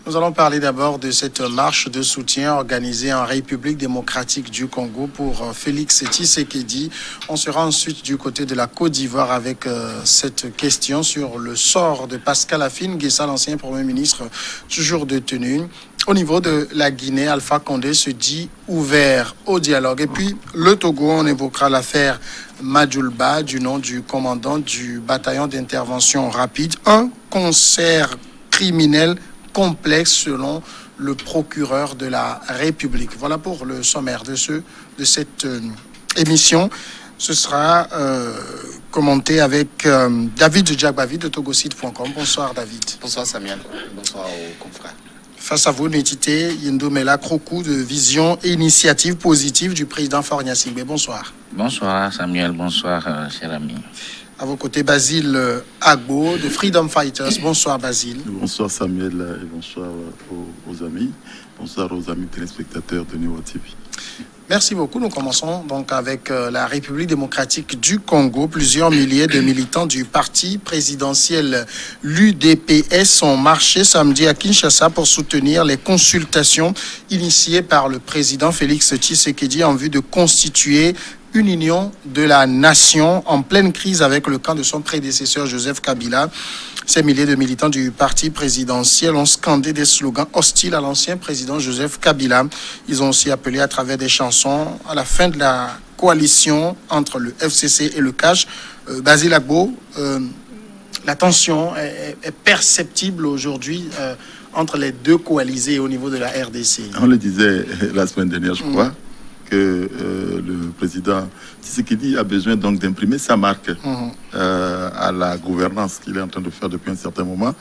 Nous allons parler d'abord de cette marche de soutien organisée en République démocratique du Congo pour Félix Tshisekedi. On sera ensuite du côté de la Côte d'Ivoire avec cette question sur le sort de Pascal Affi N'Guessa, l'ancien Premier ministre, toujours détenu. Au niveau de la Guinée, Alpha Condé se dit ouvert au dialogue. Et puis, le Togo, on évoquera l'affaire Madjoulba, du nom du commandant du bataillon d'intervention rapide. Un concert criminel complexe selon le procureur de la République. Voilà pour le sommaire de cette émission. Ce sera commenté avec David Djagbavi de togosite.com. Bonsoir David. Bonsoir Samuel. Bonsoir aux confrères. Face à vous, Nétité Yindomela Krokou de Vision et Initiative Positive du président Faure Gnassingbé. Bonsoir. Bonsoir Samuel, bonsoir cher ami. À vos côtés, Basile Agbo de Freedom Fighters. Bonsoir Basile. Bonsoir Samuel et bonsoir aux amis. Bonsoir aux amis téléspectateurs de Néo TV. Merci beaucoup. Nous commençons donc avec la République démocratique du Congo. Plusieurs milliers de militants du parti présidentiel l'UDPS ont marché samedi à Kinshasa pour soutenir les consultations initiées par le président Félix Tshisekedi en vue de constituer une union de la nation en pleine crise avec le camp de son prédécesseur Joseph Kabila. Ces milliers de militants du parti présidentiel ont scandé des slogans hostiles à l'ancien président Joseph Kabila. Ils ont aussi appelé à travers des chansons à la fin de la coalition entre le FCC et le CAJ. Basile Agbo, la tension est perceptible aujourd'hui entre les deux coalisés au niveau de la RDC. On le disait la semaine dernière, je crois, que le président Tshisekedi a besoin donc d'imprimer sa marque à la gouvernance qu'il est en train de faire depuis un certain moment,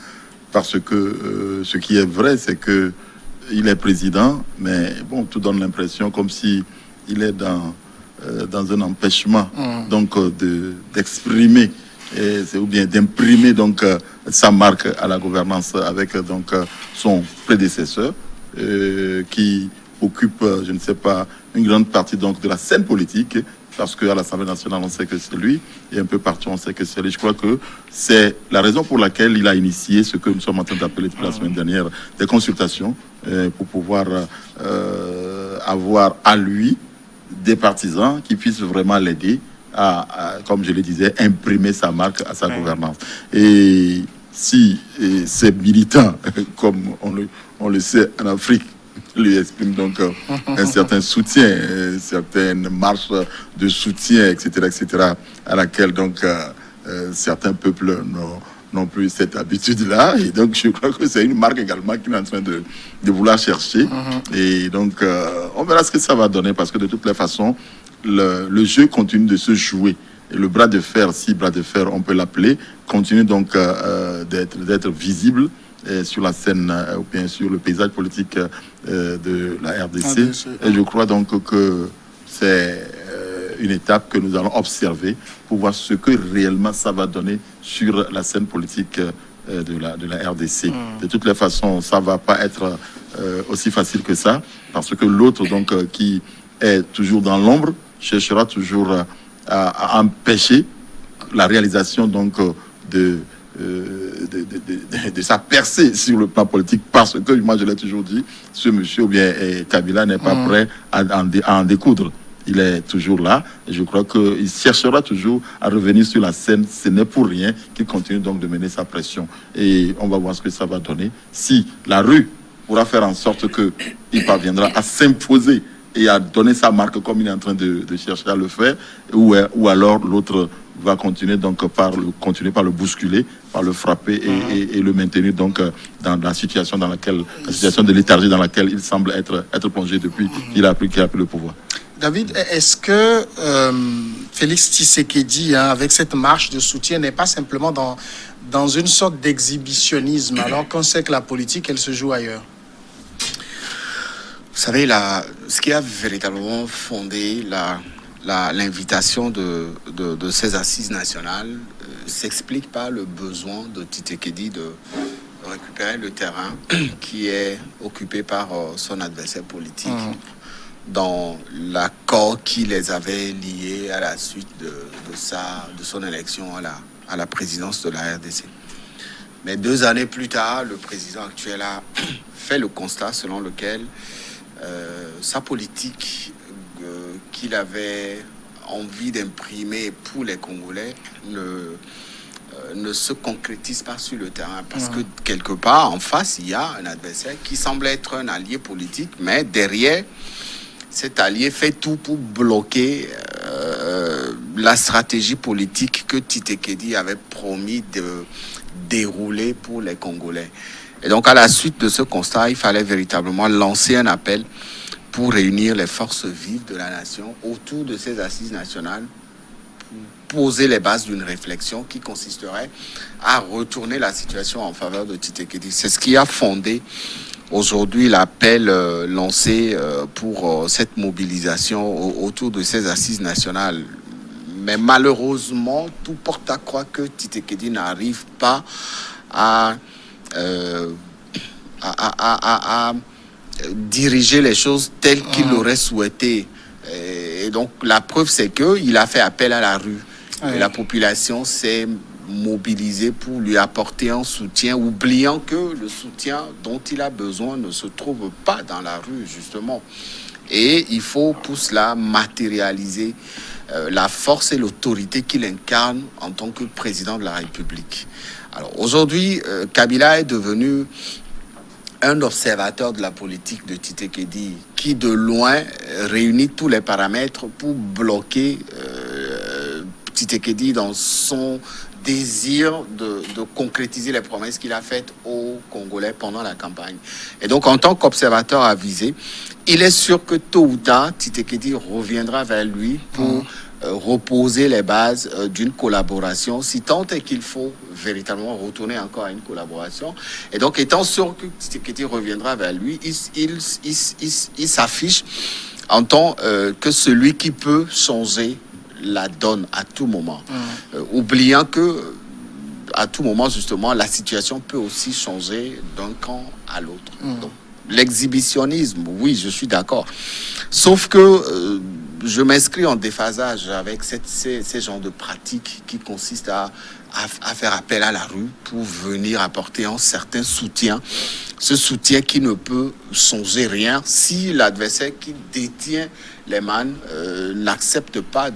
parce que ce qui est vrai, c'est que il est président, mais bon, tout donne l'impression comme si il est dans un empêchement donc d'exprimer ou bien d'imprimer donc sa marque à la gouvernance avec donc son prédécesseur qui occupe, je ne sais pas, une grande partie donc de la scène politique, parce qu'à l'Assemblée nationale, on sait que c'est lui, et un peu partout, on sait que c'est lui. Je crois que c'est la raison pour laquelle il a initié ce que nous sommes en train d'appeler depuis la semaine dernière des consultations pour pouvoir avoir à lui des partisans qui puissent vraiment l'aider à, comme je le disais, imprimer sa marque à sa gouvernance. Et si ces militants, comme on le sait en Afrique, lui exprime donc un certain soutien, certaines marches de soutien, etc., à laquelle donc certains peuples n'ont plus cette habitude-là. Et donc, je crois que c'est une marque également qu'il est en train de vouloir chercher. Et donc, on verra ce que ça va donner, parce que de toutes les façons, le jeu continue de se jouer. Et le bras de fer, si bras de fer on peut l'appeler, continue donc d'être visible sur la scène ou bien sur le paysage politique de la RDC. Et je crois donc que c'est une étape que nous allons observer pour voir ce que réellement ça va donner sur la scène politique de la RDC. De toutes les façons, ça va pas être aussi facile que ça, parce que l'autre donc qui est toujours dans l'ombre cherchera toujours à empêcher la réalisation donc de sa percée sur le plan politique, parce que moi je l'ai toujours dit, ce monsieur ou bien Kabila n'est pas prêt à en découdre. Il est toujours là et je crois qu'il cherchera toujours à revenir sur la scène. Ce n'est pour rien qu'il continue donc de mener sa pression, et on va voir ce que ça va donner. Si la rue pourra faire en sorte qu'il parviendra à s'imposer et à donner sa marque comme il est en train de chercher à le faire, ou alors l'autre va continuer donc par le bousculer, par le frapper et le maintenir donc dans la situation la situation de léthargie dans laquelle il semble être plongé depuis qu'il a pris le pouvoir. David, est-ce que Félix Tshisekedi, avec cette marche de soutien, n'est pas simplement dans une sorte d'exhibitionnisme, alors qu'on sait que la politique, elle se joue ailleurs? Vous savez, ce qui a véritablement fondé l'invitation de ces assises nationales s'explique par le besoin de Tshisekedi de récupérer le terrain qui est occupé par son adversaire politique dans l'accord qui les avait liés à la suite de son élection à la présidence de la RDC. Mais 2 années plus tard, le président actuel a fait le constat selon lequel sa politique qu'il avait envie d'imprimer pour les Congolais ne se concrétise pas sur le terrain. Parce que quelque part, en face, il y a un adversaire qui semble être un allié politique, mais derrière, cet allié fait tout pour bloquer la stratégie politique que Tshisekedi avait promis de dérouler pour les Congolais. Et donc, à la suite de ce constat, il fallait véritablement lancer un appel pour réunir les forces vives de la nation autour de ces assises nationales, pour poser les bases d'une réflexion qui consisterait à retourner la situation en faveur de Tshisekedi. C'est ce qui a fondé aujourd'hui l'appel lancé pour cette mobilisation autour de ces assises nationales. Mais malheureusement, tout porte à croire que Tshisekedi n'arrive pas à diriger les choses telles qu'il l'aurait souhaité. Et donc, la preuve, c'est qu'il a fait appel à la rue. Et la population s'est mobilisée pour lui apporter un soutien, oubliant que le soutien dont il a besoin ne se trouve pas dans la rue, justement. Et il faut pour cela matérialiser la force et l'autorité qu'il incarne en tant que président de la République. Alors aujourd'hui, Kabila est devenu un observateur de la politique de Tshisekedi qui de loin réunit tous les paramètres pour bloquer Tshisekedi dans son désir de concrétiser les promesses qu'il a faites aux Congolais pendant la campagne. Et donc, en tant qu'observateur avisé, il est sûr que tôt ou tard, Tshisekedi reviendra vers lui pour reposer les bases d'une collaboration, si tant est qu'il faut véritablement retourner encore à une collaboration. Et donc, étant sûr que Tshisekedi reviendra vers lui, il s'affiche en tant que celui qui peut changer la donne à tout moment, oubliant que à tout moment, justement, la situation peut aussi changer d'un camp à l'autre. Donc, l'exhibitionnisme, oui, je suis d'accord. Sauf que je m'inscris en déphasage avec ces genres de pratiques qui consistent à faire appel à la rue pour venir apporter un certain soutien. Ce soutien qui ne peut changer rien si l'adversaire qui détient les mannes n'accepte pas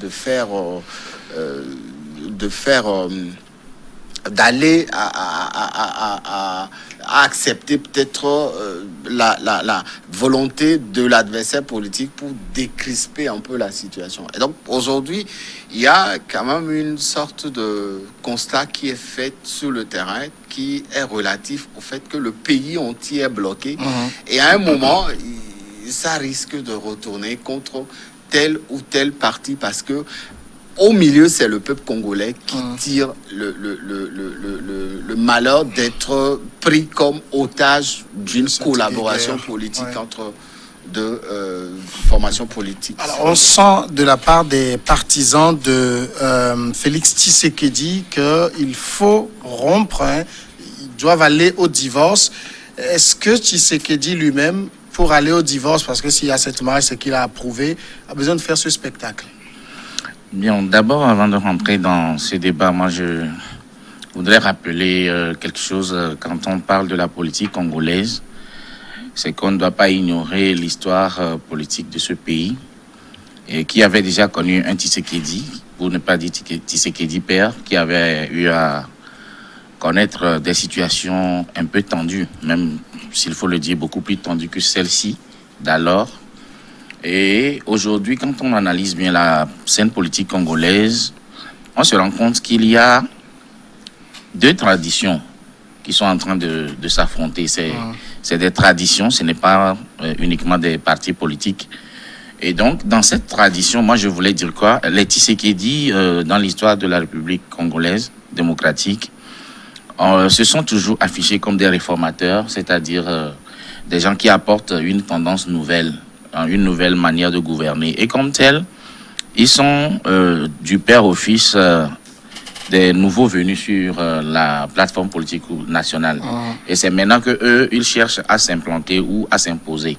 d'aller à accepter peut-être la volonté de l'adversaire politique pour décrisper un peu la situation. Et donc aujourd'hui, il y a quand même une sorte de constat qui est fait sur le terrain qui est relatif au fait que le pays entier est bloqué et à un moment, ça risque de retourner contre tel ou tel parti parce que au milieu, c'est le peuple congolais qui tire le malheur d'être pris comme otage d'une collaboration politique entre deux formations politiques. Alors, on sent de la part des partisans de Félix Tshisekedi qu'il faut rompre, ils doivent aller au divorce. Est-ce que Tshisekedi lui-même, pour aller au divorce, parce que s'il y a cette mariage, c'est qu'il a approuvé, a besoin de faire ce spectacle? Bien, d'abord, avant de rentrer dans ce débat, moi, je voudrais rappeler quelque chose. Quand on parle de la politique congolaise, c'est qu'on ne doit pas ignorer l'histoire politique de ce pays, et qui avait déjà connu un Tshisekedi, pour ne pas dire Tshisekedi père, qui avait eu à connaître des situations un peu tendues, même s'il faut le dire, beaucoup plus tendues que celle-ci d'alors. Et aujourd'hui, quand on analyse bien la scène politique congolaise, on se rend compte qu'il y a deux traditions qui sont en train de s'affronter. C'est des traditions, ce n'est pas uniquement des partis politiques. Et donc, dans cette tradition, moi, je voulais dire quoi? Les Tshisekedi, dans l'histoire de la République congolaise démocratique, se sont toujours affichés comme des réformateurs, c'est-à-dire des gens qui apportent une tendance nouvelle, une nouvelle manière de gouverner. Et comme tel, ils sont du père au fils des nouveaux venus sur la plateforme politique nationale. Et c'est maintenant que eux, ils cherchent à s'implanter ou à s'imposer.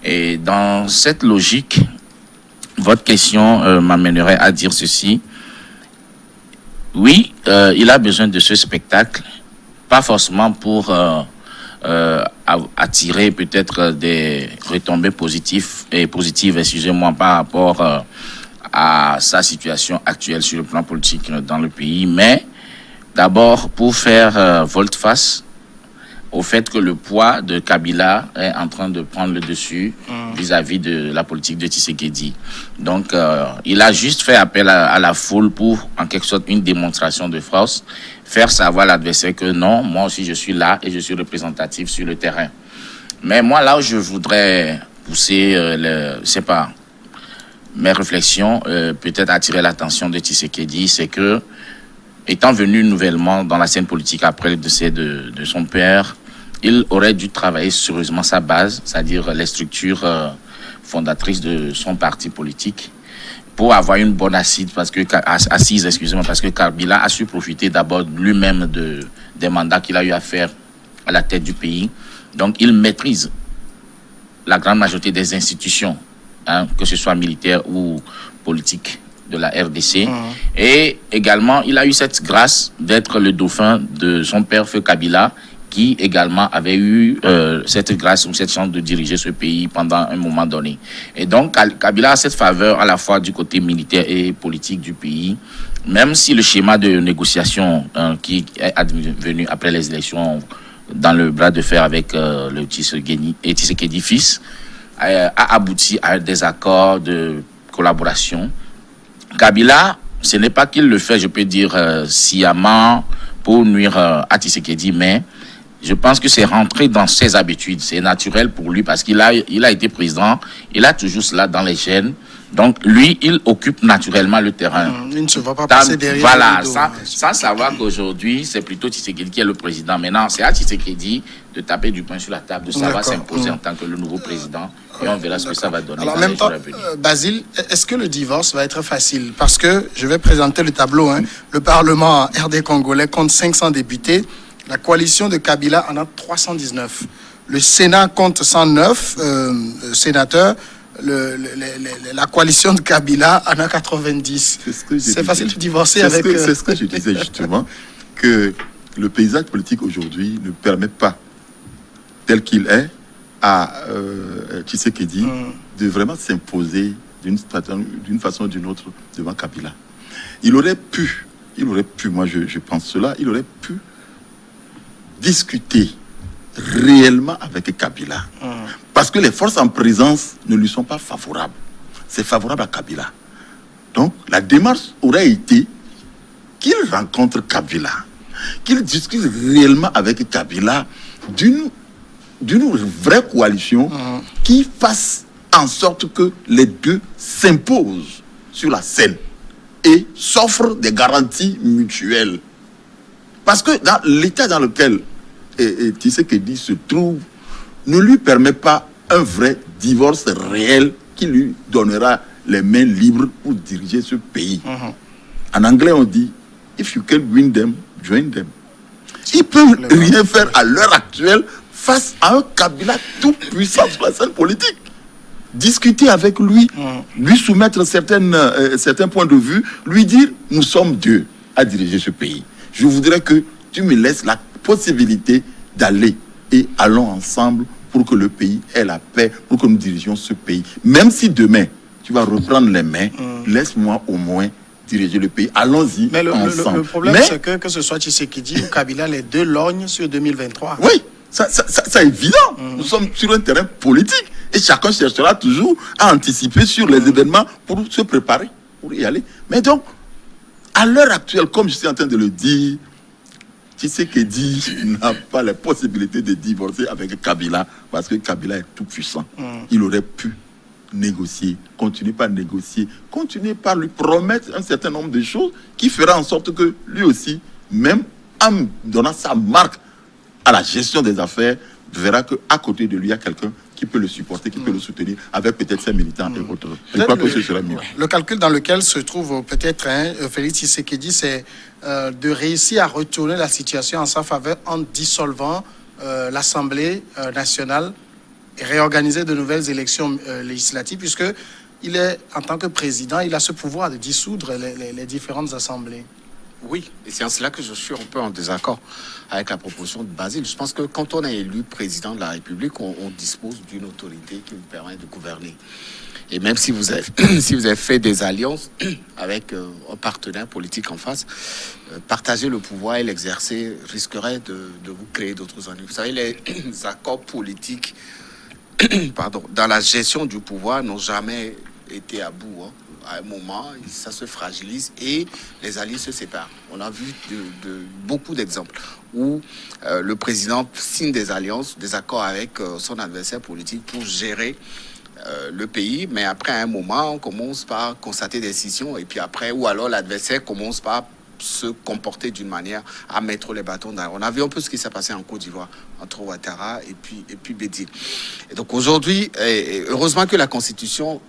Et dans cette logique, votre question m'amènerait à dire ceci. Oui, il a besoin de ce spectacle, pas forcément pour attirer peut-être des retombées positives, excusez-moi, par rapport à sa situation actuelle sur le plan politique dans le pays, mais d'abord pour faire volte-face au fait que le poids de Kabila est en train de prendre le dessus vis-à-vis de la politique de Tshisekedi. Donc, il a juste fait appel à la foule pour, en quelque sorte, une démonstration de force, faire savoir à l'adversaire que non, moi aussi je suis là et je suis représentatif sur le terrain. Mais moi, là où je voudrais pousser, mes réflexions, peut-être attirer l'attention de Tshisekedi, c'est que, étant venu nouvellement dans la scène politique après le décès de son père, il aurait dû travailler sérieusement sa base, c'est-à-dire les structures fondatrices de son parti politique, pour avoir une bonne assise, parce que Kabila a su profiter d'abord lui-même des mandats qu'il a eu à faire à la tête du pays. Donc, il maîtrise la grande majorité des institutions, que ce soit militaires ou politiques de la RDC. Et également, il a eu cette grâce d'être le dauphin de son père, Feu Kabila, qui également avait eu cette grâce ou cette chance de diriger ce pays pendant un moment donné. Et donc, Kabila a cette faveur à la fois du côté militaire et politique du pays, même si le schéma de négociation qui est advenu après les élections dans le bras de fer avec le Tshisekedi fils a abouti à des accords de collaboration. Kabila, ce n'est pas qu'il le fait, je peux dire, sciemment pour nuire à Tshisekedi, mais je pense que c'est rentré dans ses habitudes. C'est naturel pour lui parce qu'il a été président. Il a toujours cela dans les gènes. Donc, lui, il occupe naturellement le terrain. Il ne se va pas passer derrière. Voilà, sans savoir qu'aujourd'hui, c'est plutôt Tshisekedi qui est le président. Maintenant, c'est à Tshisekedi de taper du poing sur la table, de savoir s'imposer en tant que le nouveau président. Et on verra ce que ça va donner. Alors, en même temps, Basile, est-ce que le divorce va être facile? Parce que, je vais présenter le tableau. Le Parlement RD congolais compte 500 députés. La coalition de Kabila en a 319. Le Sénat compte 109 sénateurs. La coalition de Kabila en a 90. C'est facile de divorcer avec... C'est ce que je disais justement, que le paysage politique aujourd'hui ne permet pas, tel qu'il est, à Tshisekedi de vraiment s'imposer d'une façon ou d'une autre devant Kabila. Il aurait pu, moi je pense cela, il aurait pu discuter réellement avec Kabila. Parce que les forces en présence ne lui sont pas favorables. C'est favorable à Kabila. Donc, la démarche aurait été qu'il rencontre Kabila, qu'il discute réellement avec Kabila d'une vraie coalition qui fasse en sorte que les deux s'imposent sur la scène et s'offrent des garanties mutuelles. Parce que dans l'état dans lequel Tshisekedi se trouve, ne lui permet pas un vrai divorce réel qui lui donnera les mains libres pour diriger ce pays. En anglais, on dit « If you can win them, join them ». Il ne peut rien faire à l'heure actuelle face à un Kabila tout puissant sur la scène politique. Discuter avec lui, lui soumettre certains points de vue, lui dire « Nous sommes deux à diriger ce pays. Je voudrais que tu me laisses la possibilité d'aller et allons ensemble pour que le pays ait la paix, pour que nous dirigions ce pays. Même si demain, tu vas reprendre les mains, laisse-moi au moins diriger le pays. Allons-y ensemble. Le problème, c'est que ce soit Tshisekedi ou Kabila, les deux lorgnent sur 2023. Oui, ça c'est évident. Nous sommes sur un terrain politique et chacun cherchera toujours à anticiper sur les événements pour se préparer, pour y aller. Mais donc, à l'heure actuelle, comme je suis en train de le dire, Tshisekedi n'a pas la possibilité de divorcer avec Kabila parce que Kabila est tout puissant. Il aurait pu négocier, continuer par négocier, continuer par lui promettre un certain nombre de choses qui fera en sorte que lui aussi, même en donnant sa marque à la gestion des affaires, verra qu'à côté de lui, il y a quelqu'un qui peut le supporter, qui peut le soutenir, avec peut-être ses militants et autres. Je crois que ce sera mieux. Le calcul dans lequel se trouve peut-être Félix Tshisekedi, c'est de réussir à retourner la situation en sa faveur en dissolvant l'Assemblée nationale et réorganiser de nouvelles élections législatives, puisque il est, en tant que président, il a ce pouvoir de dissoudre les différentes assemblées. Oui, et c'est en cela que je suis un peu en désaccord avec la proposition de Basile. Je pense que quand on est élu président de la République, on dispose d'une autorité qui vous permet de gouverner. Et même si vous avez, si vous avez fait des alliances avec un partenaire politique en face, partager le pouvoir et l'exercer risquerait de vous créer d'autres ennuis. Vous savez, les accords politiques pardon, dans la gestion du pouvoir n'ont jamais été à bout. Hein. À un moment, ça se fragilise et les alliés se séparent. On a vu beaucoup d'exemples où le président signe des alliances, des accords avec son adversaire politique pour gérer le pays, mais après à un moment, on commence par constater des scissions et puis après, ou alors l'adversaire commence par se comporter d'une manière à mettre les bâtons dans. On a vu un peu ce qui s'est passé en Côte d'Ivoire entre Ouattara et puis Bédine. Et donc aujourd'hui, heureusement que la Constitution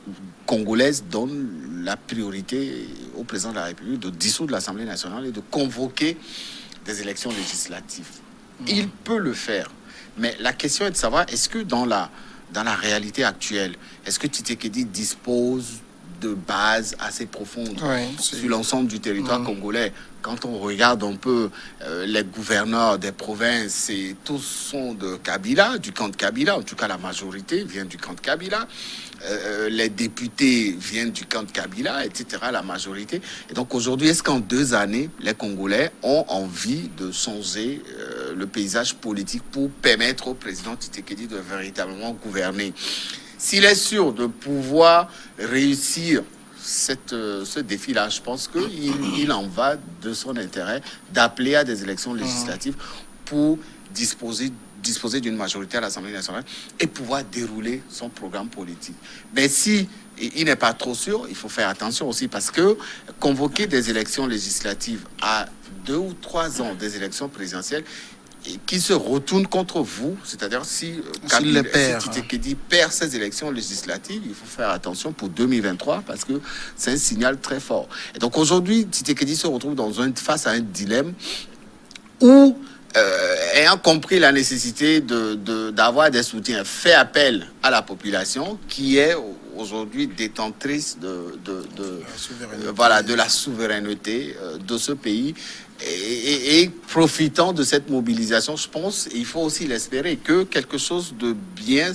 congolaise donne la priorité au président de la République de dissoudre l'Assemblée nationale et de convoquer des élections législatives. Il peut le faire, mais la question est de savoir est-ce que dans la réalité actuelle, est-ce que Tshisekedi dispose de bases assez profondes sur l'ensemble du territoire congolais? Quand on regarde un peu les gouverneurs des provinces, tous sont de Kabila, du camp de Kabila, en tout cas la majorité vient du camp de Kabila. Les députés viennent du camp de Kabila, etc., la majorité. Et donc aujourd'hui, est-ce qu'en 2 années, les Congolais ont envie de changer le paysage politique pour permettre au président Tshisekedi de véritablement gouverner? S'il est sûr de pouvoir réussir ce défi-là, je pense qu'il en va de son intérêt d'appeler à des élections législatives pour disposer d'une majorité à l'Assemblée nationale et pouvoir dérouler son programme politique. Mais si il n'est pas trop sûr, il faut faire attention aussi parce que convoquer des élections législatives à 2 ou 3 ans des élections présidentielles qui se retournent contre vous, c'est-à-dire si Tshisekedi perd ces élections législatives, il faut faire attention pour 2023 parce que c'est un signal très fort. Et donc aujourd'hui, Tshisekedi se retrouve face à un dilemme où ayant compris la nécessité d'avoir des soutiens, fait appel à la population qui est aujourd'hui détentrice de la souveraineté de ce pays et profitant de cette mobilisation, je pense, il faut aussi l'espérer que quelque chose de bien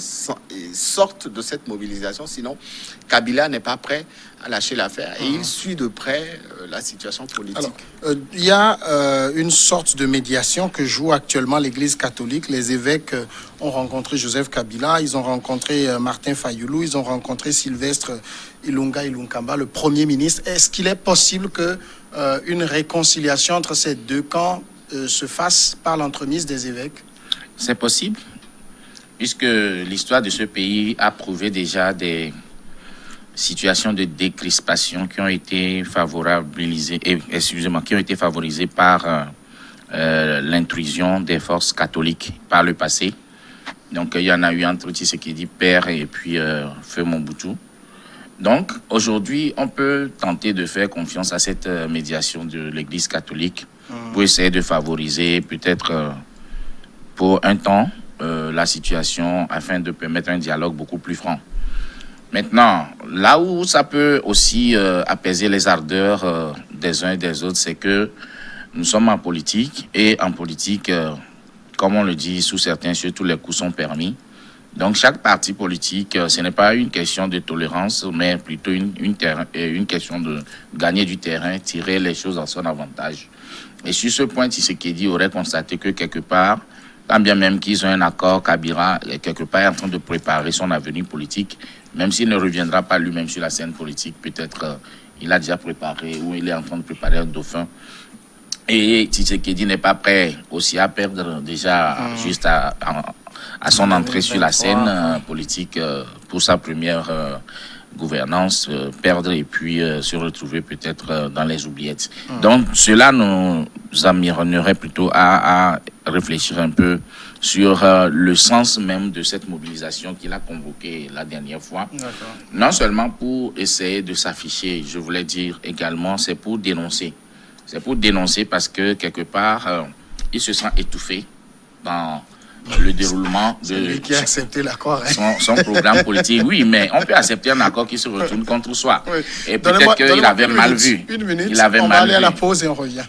sorte de cette mobilisation, sinon Kabila n'est pas prêt à lâcher l'affaire et il suit de près la situation politique. Alors, il y a une sorte de médiation que joue actuellement l'Église catholique. Les évêques ont rencontré Joseph Kabila, ils ont rencontré Martin Fayoulou, ils ont rencontré Sylvestre Ilunkamba, le Premier ministre. Est-ce qu'il est possible que une réconciliation entre ces 2 camps se fasse par l'entremise des évêques? C'est possible, puisque l'histoire de ce pays a prouvé déjà des situations de décrispation qui ont été favorisées par l'intrusion des forces catholiques par le passé. Donc il y en a eu entre Tshisekedi père et puis Feu Mobutu. Donc aujourd'hui, on peut tenter de faire confiance à cette médiation de l'Église catholique pour essayer de favoriser peut-être pour un temps la situation afin de permettre un dialogue beaucoup plus franc. Maintenant, là où ça peut aussi apaiser les ardeurs des uns et des autres, c'est que nous sommes en politique et en politique, comme on le dit sous certains cieux, tous les coups sont permis. Donc chaque parti politique, ce n'est pas une question de tolérance, mais plutôt une question de gagner du terrain, tirer les choses en son avantage. Et sur ce point, Tshisekedi aurait constaté que quelque part, quand bien même qu'ils ont un accord, Kabila quelque part est en train de préparer son avenir politique, même s'il ne reviendra pas lui-même sur la scène politique, peut-être il a déjà préparé ou il est en train de préparer un dauphin. Et Tshisekedi n'est pas prêt aussi à perdre déjà juste à son entrée sur la scène politique pour sa première gouvernance, perdre et puis se retrouver peut-être dans les oubliettes. Donc cela nous amènerait plutôt à réfléchir un peu sur le sens même de cette mobilisation qu'il a convoquée la dernière fois. Non seulement pour essayer de s'afficher, je voulais dire également, c'est pour dénoncer. C'est pour dénoncer parce que quelque part, il se sent étouffé dans le déroulement de lui qui a accepté l'accord, son programme politique. Oui, mais on peut accepter un accord qui se retourne contre soi. Et peut-être qu'il avait mal vu. Une minute, on va aller à la pause et on revient.